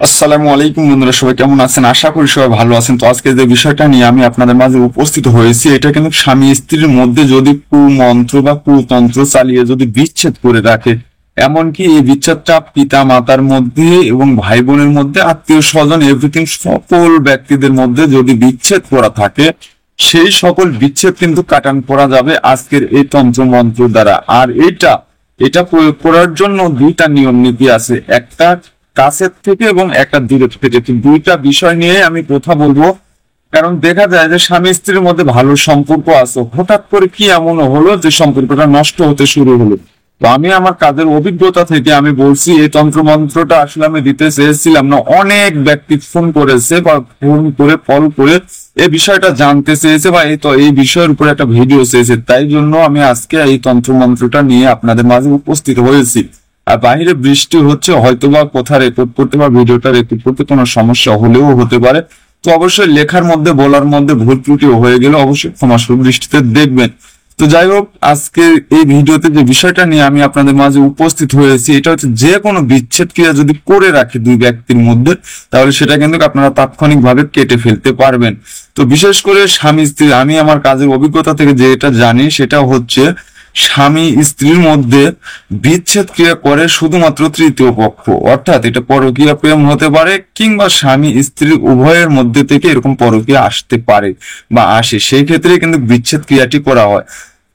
আসসালামু আলাইকুম বন্ধুরা, সবাই কেমন আছেন? আশা করি সবাই ভালো আছেন। তো আজকে যে বিষয়টা নিয়ে আমি আপনাদের মাঝে উপস্থিত হয়েছি, এটা কিন্তু স্বামী স্ত্রীর মধ্যে যদি কুমন্ত্র বা কুতন্ত্র চালিয়ে যদি বিচ্ছেদ করে রাখে, এমনকি এই বিচ্ছেদটা পিতা মাতার মধ্যে এবং ভাই বোনের মধ্যে, আত্মীয় স্বজন, এভরিথিং, সকল ব্যক্তিদের মধ্যে যদি বিচ্ছেদ করা থাকে, সেই সকল বিচ্ছেদ কিন্তু কাটান করা যাবে আজকের এই তন্ত্র মন্ত্র দ্বারা। আর এটা প্রয়োগ করার জন্য দুইটা নিয়ম নীতি আছে, একটা কাছের থেকে এবং একটা দূরের থেকে। তো দুইটা বিষয় নিয়ে আমি কথা বলবো। কারণ দেখা যায় যে স্বামী স্ত্রীর মধ্যে ভালো সম্পর্ক আছে, হঠাৎ করে কি এমন হলো যে সম্পর্কটা নষ্ট হতে শুরু হলো। তো আমি আমার কাজের অভিজ্ঞতা থেকে আমি বলছি, এই তন্ত্র মন্ত্রটা আসলে আমি দিতে চেয়েছিলাম না। অনেক ব্যক্তি ফোন করেছে বা ফোন করে কল করে এই বিষয়টা জানতে চেয়েছে বা এই বিষয়ের উপর একটা ভিডিও চেয়েছে। তাই জন্য আমি আজকে এই তন্ত্র মন্ত্রটা নিয়ে আপনাদের মাঝে উপস্থিত হয়েছি। আর বাইরে বৃষ্টি হচ্ছে, হয়তোবা কোথাও রেকর্ড করতে বা ভিডিওটা রেকর্ড করতে কোনো সমস্যা হলেও হতে পারে। তো অবশ্যই লেখার মধ্যে বলার মধ্যে ভুল ত্রুটি হয়ে গেলে অবশ্যই ক্ষমাসুর দৃষ্টিতে দেখবেন। তো যাই হোক, আজকে এই ভিডিওতে যে বিষয়টা নিয়ে আমি আপনাদের মাঝে উপস্থিত হয়েছি, এটা হচ্ছে যে কোনো বিচ্ছেদ ক্রিয়া যদি করে রাখে দুই ব্যক্তির মধ্যে, তাহলে সেটা কিন্তু আপনারা তাৎক্ষণিকভাবে কেটে ফেলতে পারবেন। তো বিশেষ করে স্বামী স্ত্রী, আমি আমার কাজের অভিজ্ঞতা থেকে যেটা জানি সেটা হচ্ছে, স্বামী স্ত্রীর মধ্যে বিচ্ছেদ ক্রিয়া করে শুধুমাত্র তৃতীয় পক্ষ, অর্থাৎ এটা পরকীয়া প্রেম হতে পারে, কিংবা স্বামী স্ত্রী উভয়ের মধ্যে থেকে এরকম পরকীয়া আসতে পারে বা আসে, সেই ক্ষেত্রে কিন্তু বিচ্ছেদ ক্রিয়াটি করা হয়।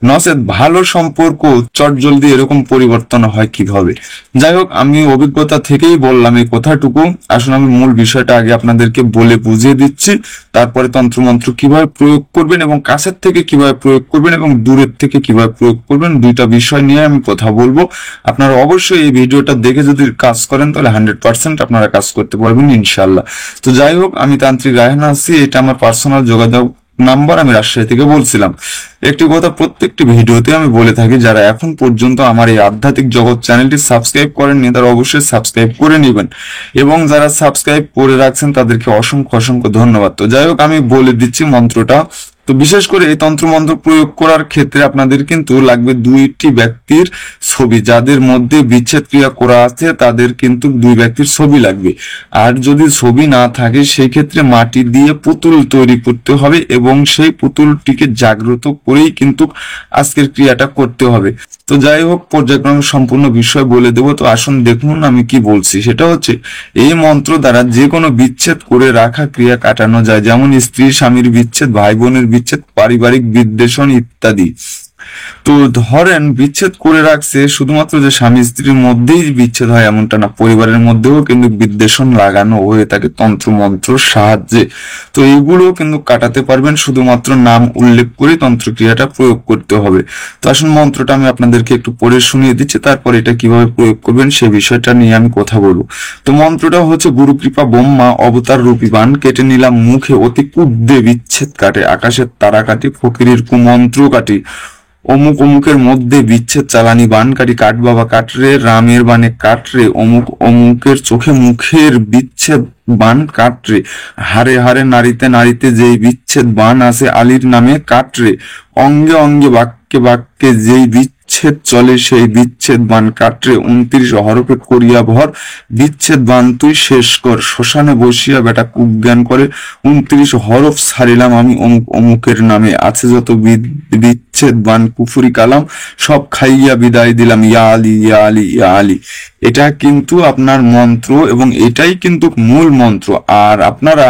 নচেত ভালো সম্পর্ক চটজলদি এরকম পরিবর্তন হয় কিভাবে? যাই হোক, আমি অভিজ্ঞতা থেকেই বললাম এই কথাটুকু। আসলে আমি মূল বিষয়টা আগে আপনাদেরকে বলে বুঝিয়ে দিচ্ছি, তারপরে তন্ত্রমন্ত্র কিভাবে প্রয়োগ করবেন এবং কাছের থেকে কিভাবে প্রয়োগ করবেন এবং দূরের থেকে কিভাবে প্রয়োগ করবেন, দুইটা বিষয় নিয়ে আমি কথা বলবো। আপনারা অবশ্যই এই ভিডিওটা দেখে যদি কাজ করেন, তাহলে 100% আপনারা কাজ করতে পারবেন ইনশাল্লাহ। তো যাই হোক, আমি তান্ত্রিক রায়হান আছি, এটা আমার পার্সোনাল যোগাযোগ নাম্বার। আমি রাজশাহী থেকে বলছিলাম। একটি কথা প্রত্যেকটি ভিডিওতে আমি বলে থাকি, যারা এখন পর্যন্ত আমার এই আধ্যাত্মিক জগৎ চ্যানেলটি সাবস্ক্রাইব করেননি, তারা অবশ্যই সাবস্ক্রাইব করে নেবেন, এবং যারা সাবস্ক্রাইব করে রাখছেন তাদেরকে অসংখ্য অসংখ্য ধন্যবাদ। তো যাই হোক, আমি বলে দিচ্ছি মন্ত্রটা। তো বিশেষ করে এই তন্ত্র মন্ত্র প্রয়োগ করার ক্ষেত্রে আপনাদের কিন্তু লাগবে দুইটি ব্যক্তির ছবি, যাদের মধ্যে বিচ্ছেদ ক্রিয়া করা আছে তাদের কিন্তু দুই ব্যক্তির ছবি লাগবে। আর যদি ছবি না থাকে, সেই ক্ষেত্রে মাটি দিয়ে পুতুল তৈরি করতে হবে এবং সেই পুতুলটিকে জাগ্রত করেই কিন্তু আজকের ক্রিয়াটা করতে হবে। তো যাই হোক, পর্যায়ক্রমে সম্পূর্ণ বিষয় বলে দেবো। তো আসুন দেখুন আমি কি বলছি। সেটা হচ্ছে, এই মন্ত্র দ্বারা যে কোনো বিচ্ছেদ করে রাখা ক্রিয়া কাটানো যায়, যেমন স্ত্রী স্বামীর বিচ্ছেদ, ভাই বোনের বিচ্ছেদ, পারিবারিক বিদ্বেষণ ইত্যাদি। তো ধরেন বিচ্ছেদ করে রাখছে, শুধুমাত্র যে স্বামী স্ত্রীর মধ্যেই বিচ্ছেদ হয় এমনটা না, পরিবারের মধ্যেও কিন্তু বিদ্বেষণ লাগানো হয়ে থাকে তন্ত্র মন্ত্রর সাহায্যে। তো এইগুলো কিন্তু কাটাতে পারবেন, শুধুমাত্র নাম উল্লেখ করে তন্ত্রক্রিয়াটা প্রয়োগ করতে হবে। তো আসুন মন্ত্রটা আমি আপনাদেরকে একটু পড়ে শুনিয়ে দিচ্ছি, তারপর এটা কিভাবে প্রয়োগ করবেন সে বিষয়টা নিয়ে আমি কথা বলবো। তো মন্ত্রটা হচ্ছে, গুরু কৃপা ব্রহ্মা অবতার রূপী বান, কেটে নিলাম মুখে অতি কুদ্দে বিচ্ছেদ কাটে, আকাশের তারা কাটি, ফকিরের কুমন্ত্র কাটি, অমুক অমুকের মধ্যে বিচ্ছেদ চালানি বান কাটি, কাঠ বাবা কাটরে, রামের বানে কাটরে, অমুক অমুকের চোখে মুখের বিচ্ছেদ বান কাটরে, হারে হারে নারীতে নারীতে যেই বিচ্ছেদ বান আছে আলীর নামে কাটরে, অঙ্গে অঙ্গে বাক্যে বাক্যে যেই বিচ্ছেদ চলে সেই বিচ্ছেদ বান কাটরে, 29 হরফে করিয়া ভর বিচ্ছেদ বান তুই শেষ কর, শ্মশানে বসিয়া বেটা কুজ্ঞান করে, 29 হরফ ছাড়িলাম আমি অমুক অমুকের নামে, আছে যত বিচ্ছেদ বান কুফুরি কালাম, সব খাইয়া বিদায় দিলাম, ইয়া আলী ইয়া আলী ইয়া আলী। এটা কিন্তু আপনার মন্ত্র এবং এটাই কিন্তু মূল মন্ত্র। আর আপনারা,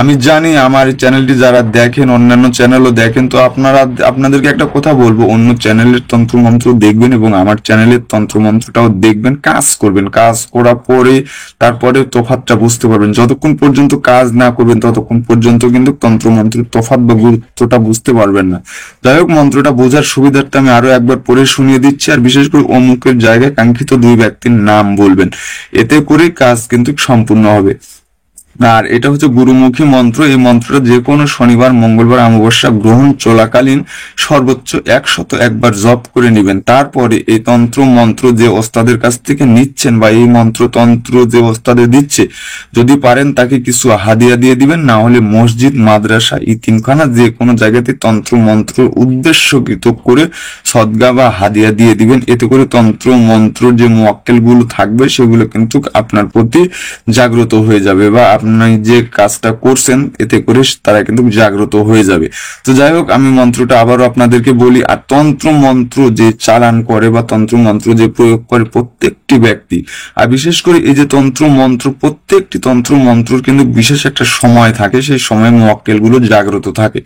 আমি জানি আমার চ্যানেলটি যারা দেখেন, অন্যান্য চ্যানেলও দেখেন, তো আপনাদেরকে একটা কথা বলবো, অন্য চ্যানেলের তন্ত্র মন্ত্র দেখবেন এবং আমার চ্যানেলের তন্ত্র মন্ত্রটাও দেখবেন, কাজ করবেন। কাজ করার পরে তারপরে তফাৎটা বুঝতে পারবেন। যতক্ষণ পর্যন্ত কাজ না করবেন ততক্ষণ পর্যন্ত কিন্তু তন্ত্র মন্ত্রের তফাৎ বা গুরুত্বটা বুঝতে পারবেন না। যাই হোক, মন্ত্রটা বোঝার সুবিধার্থে আমি আরো একবার পড়ে শুনিয়ে দিচ্ছি। আর বিশেষ করে অমুকের জায়গায় কাঙ্ক্ষিত দুই ব্যক্তির নাম বলবেন, এতে করে কাজ কিন্তু সম্পূর্ণ হবে। আর এটা হচ্ছে গুরুমুখী মন্ত্র। এই মন্ত্রটা যে কোনো শনিবার, মঙ্গলবার, অমাবস্যা গ্রহণ চলাকালীন সর্বোচ্চ 101 বার জপ করে নেবেন। তারপরে এই তন্ত্র মন্ত্র যে ওস্তাদের কাছ থেকে নিচ্ছেন বা এই মন্ত্র যে ওস্তাদে দিচ্ছে, যদি পারেন তাকে কিছু হাদিয়া দিয়ে দিবেন, না হলে মসজিদ, মাদ্রাসা, ইতিমখানা যে কোনো জায়গাতে তন্ত্র মন্ত্র উদ্দেশ্যকৃত করে সদগা বা হাদিয়া দিয়ে দিবেন। এতে করে তন্ত্র মন্ত্র যে মুয়াক্কেল গুলো থাকবে সেগুলো কিন্তু আপনার প্রতি জাগ্রত হয়ে যাবে, বা আপনি যে কাজটা করছেন এতে করে তারা কিন্তু জাগ্রত হয়ে যাবে। তো যাই হোক, আমি মন্ত্রটা আবারও আপনাদেরকে বলি। আর তন্ত্র মন্ত্র যে চালান করে বা তন্ত্র মন্ত্র যে প্রয়োগ করে প্রত্যেকটি ব্যক্তি, আর বিশেষ করে এই যে তন্ত্র মন্ত্র, প্রত্যেকটি তন্ত্র মন্ত্রর কিন্তু বিশেষ একটা সময় থাকে, সেই সময় মুয়াক্কেল গুলো জাগ্রত থাকে।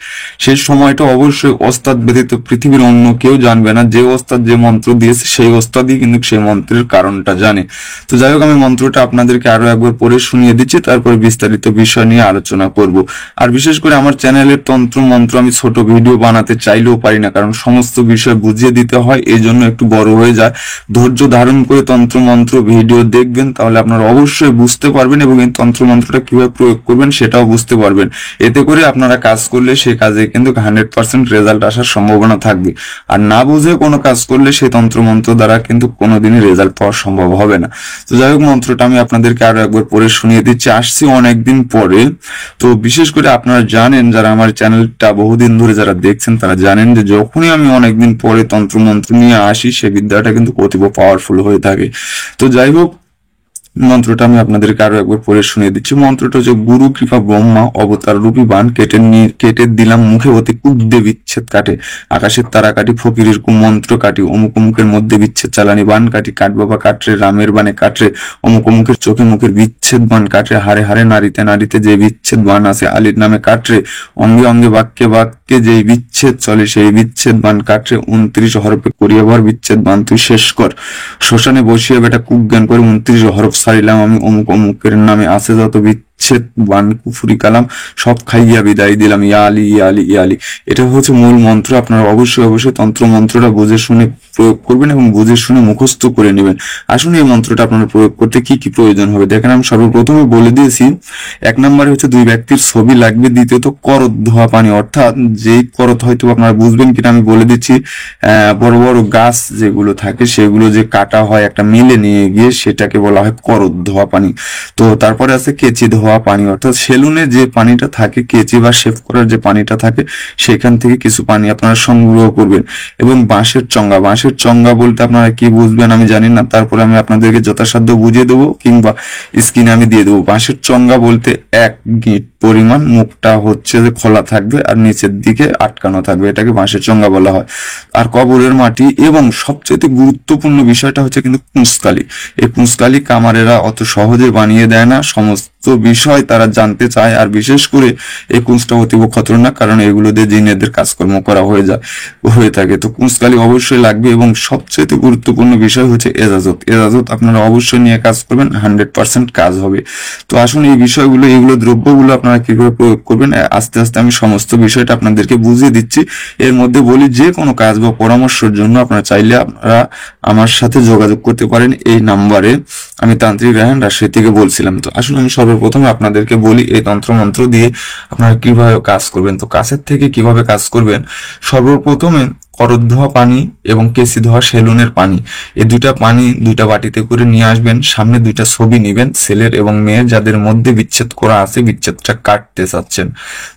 সেই সময়টা অবশ্যই ওস্তাদ ব্যতীত পৃথিবীর অন্য কেউ জানবে না। যে ওস্তাদ যে মন্ত্র দিয়েছে সেই ওস্তাদই কিন্তু সেই মন্ত্রের কারণটা জানে। তো যাই হোক, আমি মন্ত্রটা আপনাদেরকে আরো একবার পড়ে শুনিয়ে দিচ্ছি, তারপরে বিস্তারিত বিষয় নিয়ে আলোচনা করব। আর বিশেষ করে আমার চ্যানেলের তন্ত্র মন্ত্র আমি ছোট ভিডিও বানাতে চাইলেও পারি না, কারণ সমস্ত বিষয় বুঝিয়ে দিতে হয়, এই জন্য একটু বড় হয়ে যায়। ধৈর্য ধারণ করে তন্ত্র মন্ত্র ভিডিও দেখবেন, তাহলে আপনারা অবশ্যই বুঝতে পারবেন এবং এই তন্ত্র মন্ত্রটা কিভাবে প্রয়োগ করবেন সেটাও বুঝতে পারবেন। এতে করে আপনারা কাজ করলে সেই কাজে কিন্তু 100% রেজাল্ট আসার সম্ভাবনা থাকবে। আর না বুঝে কোনো কাজ করলে সেই তন্ত্র মন্ত্র দ্বারা কিন্তু কোনোদিনই রেজাল্ট পাওয়া সম্ভব হবে না। তো যাই হোক, মন্ত্রটা আমি আপনাদেরকে আরো একবার পড়ে শুনিয়ে দিচ্ছি। আসছি অনেকদিন পরে, তো বিশেষ করে আপনারা জানেন, যারা আমার চ্যানেলটা বহুদিন ধরে যারা দেখছেন তারা জানেন যে যখনই আমি অনেকদিন পরে তন্ত্র মন্ত্র নিয়ে আসি, সে বিদ্যাটা কিন্তু অতীব পাওয়ারফুল হয়ে থাকে। তো যাই হোক, মন্ত্রটা আমি আপনাদেরকে আরো একবার পড়ে শুনিয়ে দিচ্ছি। মন্ত্রটা হচ্ছে, গুরু কৃপা ব্রহ্মা অবতার রূপী বান কেটে দিলাম মুখে অতি কুদ্দে বিচ্ছেদ কাটে, আকাশের তারা কাটি, ফকিরের কুমন্ত্র কাটি, অমুক অমুকের মধ্যে বিচ্ছেদ চালানি বান কাটি, কাঠ বাবা কাটরে রামের বানে কাটরে, অমুক অমুকের চোখে মুখের বিচ্ছেদ বান কাটরে, হারে হারে নারীতে নারীতে যে বিচ্ছেদ বান আছে, আলীর নামে কাটরে, অঙ্গে অঙ্গে বাক্যে বাক্যে যে বিচ্ছেদ চলে সেই বিচ্ছেদ বান কাটরে, 29 হরফে করিয়া ভর বিচ্ছেদ বান তুই শেষ কর, শ্মশানে বসিয়া বেটা কুজ্ঞান করে 29 হরফ সারিলাম আমি, অমুক অমুকের নামে আছে যত বিচ্ছেদ বান কুফুরি কালাম সব খাইয়া বিদায় দিলাম, ইয়া আলী ইয়া আলী ইয়া আলী। এটা হচ্ছে মূল মন্ত্র। আপনারা অবশ্যই তন্ত্র মন্ত্রটা বুঝে শুনে প্রয়োগ করবেন এবং বুঝে শুনে মুখস্থ করে নেবেন। আসুন, এই মন্ত্রটা আপনারা প্রয়োগ করতে কি কি প্রয়োজন হবে দেখেন। আমি সর্বপ্রথমে বলে দিয়েছি, 1 নম্বরে হচ্ছে 2 ব্যক্তির ছবি লাগবে। দ্বিতীয়ত করত ধোয়া পানি, অর্থাৎ যেই করত হয়তো আপনারা বুঝবেন কিনা আমি বলে দিচ্ছি, বড় বড় গাছ যেগুলো থাকে সেগুলো যে কাটা হয় একটা মিলে নিয়ে গিয়ে, সেটাকে বলা হয় করত ধোয়া পানি। তো তারপরে আছে কেচি ধোয়া পানি, অর্থাৎ সেলুনে যে পানিটা থাকে, কেচি বা শেভ করার যে পানিটা থাকে সেখান থেকে কিছু পানি আপনারা সংগ্রহ করবেন। এবং বাঁশের চঙ্গা বলতে আপনারা কি বুঝবেন আমি জানি না, তারপরে আমি আপনাদেরকে যথাসাধ্য বুঝিয়ে দেবো কিংবা স্ক্রিনে আমি দিয়ে দেবো। বাঁশের চঙ্গা বলতে 1 গিট পরিমাণ, মুখটা হচ্ছে যে খোলা থাকবে আর নিচের দিকে আটকানো থাকবে, এটাকে বাঁশের চঙ্গা বলা হয়। আর কবরের মাটি, এবং সবচেয়ে গুরুত্বপূর্ণ বিষয়টা হচ্ছে কিন্তু কুঁচকালি। এই কুঁচকালি কামারেরা অত সহজে বানিয়ে দেয় না, সমস্ত বিষয় তারা জানতে চায়। আর বিশেষ করে এই কুঁচটা অতীব খতরনাক, কারণ এগুলো দিয়ে জিনেদের কাজকর্ম করা হয়ে থাকে। তো কুঁচকালি অবশ্যই লাগবে। এবং সবচেয়ে গুরুত্বপূর্ণ বিষয় হচ্ছে এজাজত আপনারা অবশ্যই নিয়ে কাজ করবেন, 100% কাজ হবে। তো আসুন, এই বিষয়গুলো, এইগুলো দ্রব্যগুলো আপনারা কিভাবে প্রয়োগ করবেন আস্তে আস্তে আমি সমস্ত বিষয়টা আপনাদেরকে বুঝিয়ে দিচ্ছি। এর মধ্যে বলি, যে কোনো কাজ বা পরামর্শের জন্য আপনারা চাইলে আপনারা আমার সাথে যোগাযোগ করতে পারেন এই নাম্বারে। আমি তান্ত্রিক রায়হান, রাজশাহী থেকে বলছিলাম। তো আসুন, আমি সর্বপ্রথমে আপনাদেরকে বলি এই তন্ত্র মন্ত্র দিয়ে আপনারা কিভাবে কাজ করবেন। তো কাছের থেকে কিভাবে কাজ করবেন, সর্বপ্রথমে করত ধোয়া পানি এবং কেসি ধোয়া সেলুনের পানি, এই 2টা পানি 2টা বাটিতে করে নিয়ে আসবেন। সামনে 2টা ছবি নিবেন, ছেলের এবং মেয়ের, যাদের মধ্যে বিচ্ছেদ করা আছে, বিচ্ছেদটা কাটতে চাচ্ছেন।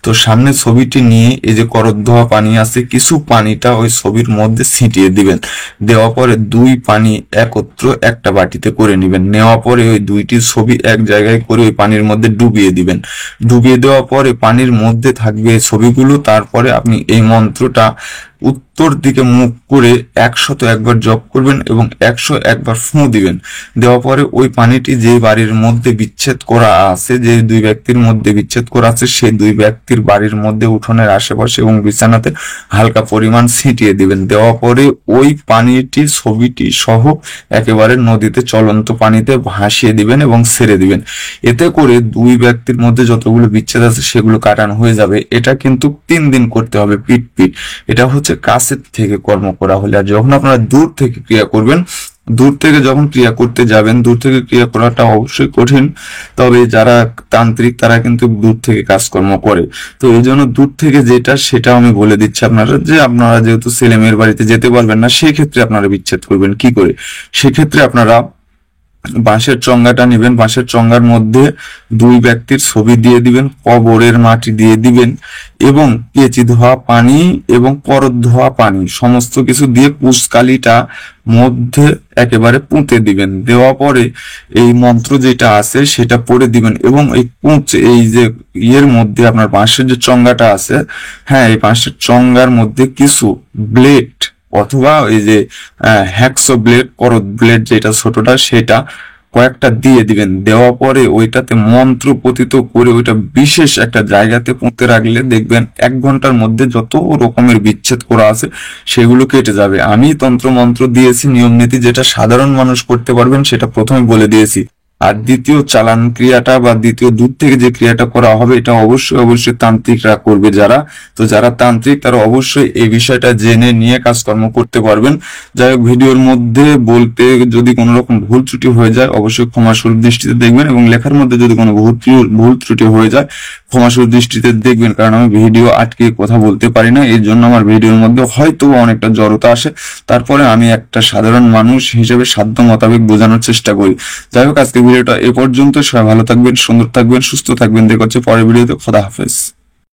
তো সামনে ছবিটি নিয়ে এই যে করত ধোয়া পানি আছে, কিছু পানিটা ওই ছবির মধ্যে ছিটিয়ে দিবেন। দেওয়া পরে 2 পানি একত্র একটা বাটিতে করে নিবেন। নেওয়া পরে ওই 2টি ছবি এক জায়গায় করে ওই পানির মধ্যে ডুবিয়ে দিবেন। ডুবিয়ে দেওয়া পরে পানির মধ্যে থাকবে ছবিগুলো। তারপরে আপনি এই মন্ত্রটা উত্তর দিকে মুখ করে 101 বার জপ করবেন এবং 101 বার ফু দিবেন। দেওয়া পরে ওই পানিটি যে বাড়ির মধ্যে বিচ্ছেদ করা আছে, যে 2 ব্যক্তির মধ্যে বিচ্ছেদ করা আছে, সেই 2 ব্যক্তির বাড়ির মধ্যে উঠোনের আশেপাশে এবং বিছানাতে হালকা পরিমাণ ছিটিয়ে দিবেন। দেওয়া পরে ওই পানিটি ছবিটি সহ একেবারে নদীতে চলন্ত পানিতে ভাসিয়ে দিবেন এবং ছেড়ে দিবেন। এতে করে 2 ব্যক্তির মধ্যে যতগুলো বিচ্ছেদ আছে সেগুলো কাটানো হয়ে যাবে। এটা কিন্তু 3 দিন করতে হবে পিট। এটা হচ্ছে কাছের থেকে কর্ম করা হলে। আর যখন আপনারা দূর থেকে ক্রিয়া করবেন দূর থেকে যখন ক্রিয়া করতে যাবেন, দূর থেকে ক্রিয়া করাটা অবশ্যই কঠিন, তবে যারা তান্ত্রিক তারা কিন্তু দূর থেকে কাজকর্ম করে। তো এই জন্য দূর থেকে যেটা সেটা আমি বলে দিচ্ছি আপনারা, যে আপনারা যেহেতু ছেলে মেয়ের বাড়িতে যেতে পারবেন না, সেই ক্ষেত্রে আপনারা বিচ্ছেদ করবেন কি করে। সেক্ষেত্রে আপনারা বাঁশের চঙ্গাটা নেবেন, বাঁশের চঙ্গার মধ্যে দুই ব্যক্তির ছবি দিয়ে দিবেন, কবরের মাটি দিয়ে দিবেন এবং কেচি ধোয়া পানি এবং পরত ধোয়া পানি সমস্ত কিছু দিয়ে কুচকালিটা মধ্যে একেবারে পুঁতে দিবেন। দেওয়া পরে এই মন্ত্র যেটা আছে সেটা পড়ে দিবেন এবং এই এই যে ইয়ের মধ্যে আপনার বাঁশের যে চঙ্গাটা আছে, হ্যাঁ এই বাঁশের চঙ্গার মধ্যে কিছু ব্লেড অথবা এই যে হ্যাকসো ব্লেড, করত ব্লেড যেটা ছোটটা সেটা কয়েকটা দিয়ে দিবেন। দেওয়া পরে ওইটাতে মন্ত্র পতিত করে ওইটা বিশেষ একটা জায়গাতে পুঁতে রাখলে দেখবেন 1 ঘন্টার মধ্যে যত রকমের বিচ্ছেদ করা আছে সেগুলো কেটে যাবে। আমি তন্ত্র মন্ত্র দিয়েছি, নিয়ম নীতি যেটা সাধারণ মানুষ করতে পারবেন সেটা প্রথমে বলে দিয়েছি। আর দ্বিতীয় চালান ক্রিয়াটা বা দ্বিতীয় দূর থেকে যে ক্রিয়াটা করা হবে এটা অবশ্যই অবশ্যই তান্ত্রিকরা করবে। যারা তো যারা তান্ত্রিক তারা অবশ্যই এই বিষয়টা জেনে নিয়ে কাজকর্ম করতে পারবেন। যাই হোক, ভিডিওর মধ্যে বলতে যদি কোনো রকম ভুল ত্রুটি হয়ে যায় অবশ্যই ক্ষমাসুর দৃষ্টিতে দেখবেন, এবং লেখার মধ্যে যদি কোনো ভুল ত্রুটি হয়ে যায় ক্ষমাসুর দৃষ্টিতে দেখবেন, কারণ আমি ভিডিও আটকে কথা বলতে পারি না। এর জন্য আমার ভিডিওর মধ্যে হয়তো অনেকটা জড়তা আসে, তারপরে আমি একটা সাধারণ মানুষ হিসেবে সাধ্য মোতাবেক বোঝানোর চেষ্টা করি। যাই হোক, আজকে ভিডিওটা এ পর্যন্ত। সবাই ভালো থাকবেন, সুন্দর থাকবেন, সুস্থ থাকবেন। দেখা হচ্ছে পরের ভিডিওতে। খোদা হাফেজ।